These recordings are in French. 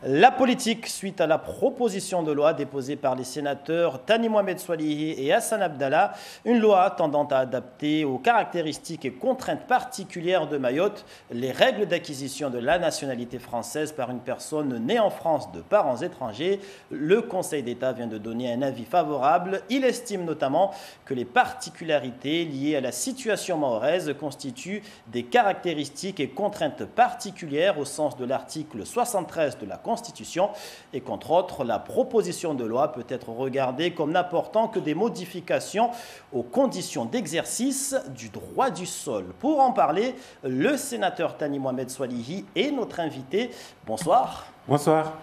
La politique, suite à la proposition de loi déposée par les sénateurs Thani Mohamed Soilihi et Hassan Abdallah, une loi tendant à adapter aux caractéristiques et contraintes particulières de Mayotte les règles d'acquisition de la nationalité française par une personne née en France de parents étrangers. Le Conseil d'État vient de donner un avis favorable. Il estime notamment que les particularités liées à la situation mahoraise constituent des caractéristiques et contraintes particulières au sens de l'article 73 de la Constitution et qu'entre autres, la proposition de loi peut être regardée comme n'apportant que des modifications aux conditions d'exercice du droit du sol. Pour en parler, le sénateur Thani Mohamed Soilihi est notre invité. Bonsoir. Bonsoir.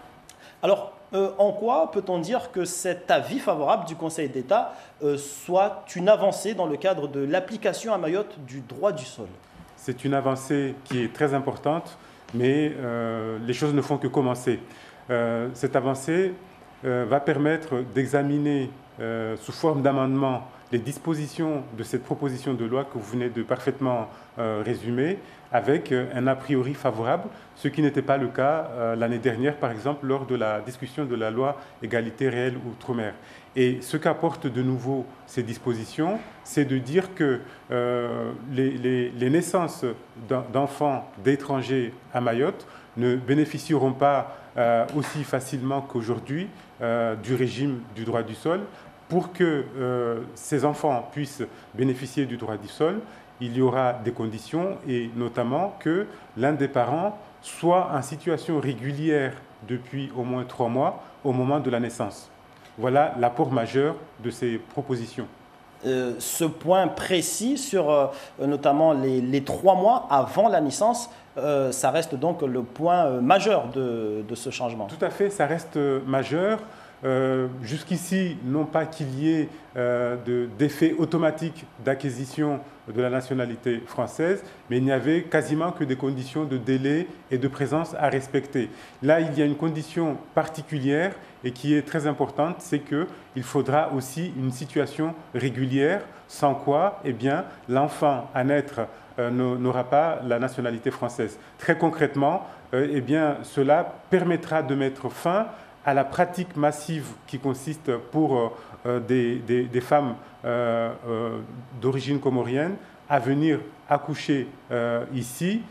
Alors, en quoi peut-on dire que cet avis favorable du Conseil d'État soit une avancée dans le cadre de l'application à Mayotte du droit du sol? C'est une avancée qui est très importante, mais les choses ne font que commencer. Cette avancée va permettre d'examiner sous forme d'amendement les dispositions de cette proposition de loi que vous venez de parfaitement résumer, avec un a priori favorable, ce qui n'était pas le cas l'année dernière, par exemple, lors de la discussion de la loi égalité réelle outre-mer. Et ce qu'apportent de nouveau ces dispositions, c'est de dire que les naissances d'enfants d'étrangers à Mayotte ne bénéficieront pas aussi facilement qu'aujourd'hui du régime du droit du sol. Pour que ces enfants puissent bénéficier du droit du sol, il y aura des conditions, et notamment que l'un des parents soit en situation régulière depuis au moins 3 mois au moment de la naissance. Voilà l'apport majeur de ces propositions. Ce point précis sur notamment les 3 mois avant la naissance, ça reste donc le point majeur de ce changement. Tout à fait, ça reste majeur. Jusqu'ici, non pas qu'il y ait d'effet automatique d'acquisition de la nationalité française, mais il n'y avait quasiment que des conditions de délai et de présence à respecter. Là, il y a une condition particulière et qui est très importante, c'est qu'il faudra aussi une situation régulière, sans quoi, eh bien, l'enfant à naître n'aura pas la nationalité française. Très concrètement, eh bien, cela permettra de mettre fin à la pratique massive qui consiste pour des femmes d'origine comorienne à venir accoucher ici,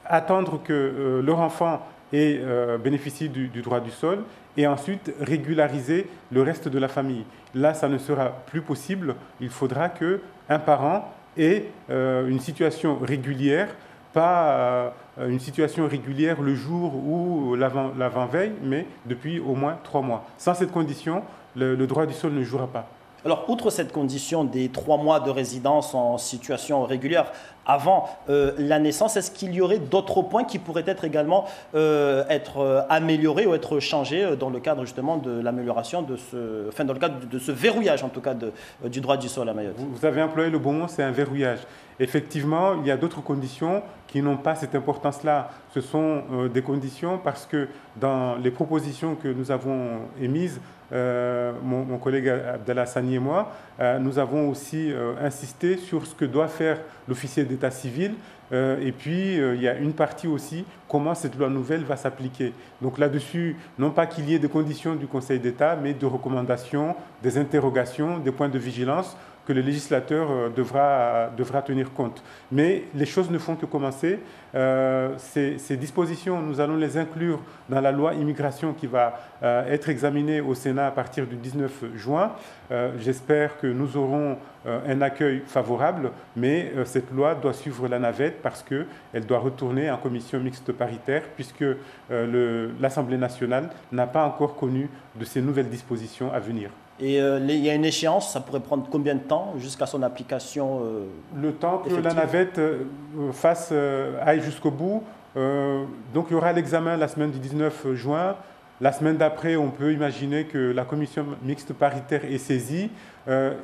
attendre que leur enfant ait bénéficié du droit du sol et ensuite régulariser le reste de la famille. Là, ça ne sera plus possible. Il faudra qu'un parent ait une situation régulière, pas une situation régulière le jour ou l'avant-veille, mais depuis au moins 3 mois. Sans cette condition, le droit du sol ne jouera pas. Alors, outre cette condition des 3 mois de résidence en situation régulière avant la naissance, est-ce qu'il y aurait d'autres points qui pourraient être également être améliorés ou être changés dans le cadre justement de l'amélioration dans le cadre de ce verrouillage en tout cas du droit du sol à Mayotte? Vous avez employé le bon mot, c'est un verrouillage. Effectivement, il y a d'autres conditions qui n'ont pas cette importance-là. Ce sont des conditions parce que dans les propositions que nous avons émises, mon collègue Abdallah Sani et moi, nous avons aussi insisté sur ce que doit faire l'officier d'état civil. Et puis, il y a une partie aussi, comment cette loi nouvelle va s'appliquer. Donc là-dessus, non pas qu'il y ait des conditions du Conseil d'État, mais de recommandations, des interrogations, des points de vigilance que le législateur devra tenir compte. Mais les choses ne font que commencer. Ces dispositions, nous allons les inclure dans la loi immigration qui va être examinée au Sénat à partir du 19 juin. J'espère que nous aurons un accueil favorable, mais cette loi doit suivre la navette parce qu'elle doit retourner en commission mixte paritaire puisque l'Assemblée nationale n'a pas encore connu de ces nouvelles dispositions à venir. Et il y a une échéance, ça pourrait prendre combien de temps jusqu'à son application Le temps que la navette aille jusqu'au bout. Donc il y aura l'examen la semaine du 19 juin. La semaine d'après, on peut imaginer que la commission mixte paritaire est saisie.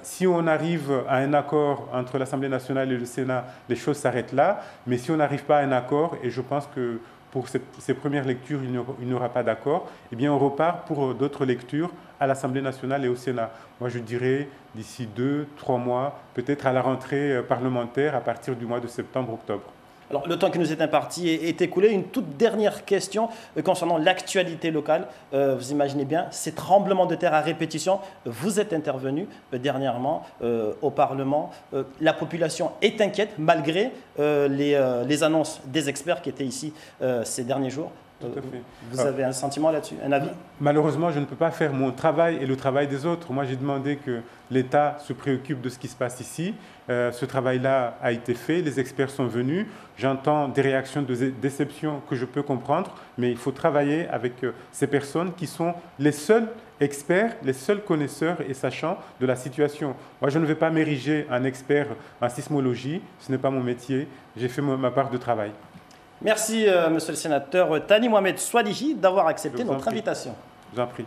Si on arrive à un accord entre l'Assemblée nationale et le Sénat, les choses s'arrêtent là. Mais si on n'arrive pas à un accord, et je pense que pour ces premières lectures, il n'y aura pas d'accord, eh bien on repart pour d'autres lectures à l'Assemblée nationale et au Sénat. Moi, je dirais d'ici 2-3 mois, peut-être à la rentrée parlementaire à partir du mois de septembre-octobre. Alors, le temps qui nous est imparti est écoulé. Une toute dernière question concernant l'actualité locale. Vous imaginez bien, ces tremblements de terre à répétition, vous êtes intervenu dernièrement au Parlement. La population est inquiète malgré les annonces des experts qui étaient ici ces derniers jours. Tout à fait. Vous avez un sentiment là-dessus, un avis? Malheureusement, je ne peux pas faire mon travail et le travail des autres. Moi, j'ai demandé que l'État se préoccupe de ce qui se passe ici. Ce travail-là a été fait, les experts sont venus. J'entends des réactions de déception que je peux comprendre, mais il faut travailler avec ces personnes qui sont les seuls experts, les seuls connaisseurs et sachants de la situation. Moi, je ne vais pas m'ériger en expert en sismologie, ce n'est pas mon métier. J'ai fait ma part de travail. Merci, monsieur le sénateur Thani Mohamed Swalihi, d'avoir accepté notre invitation. Je vous en prie.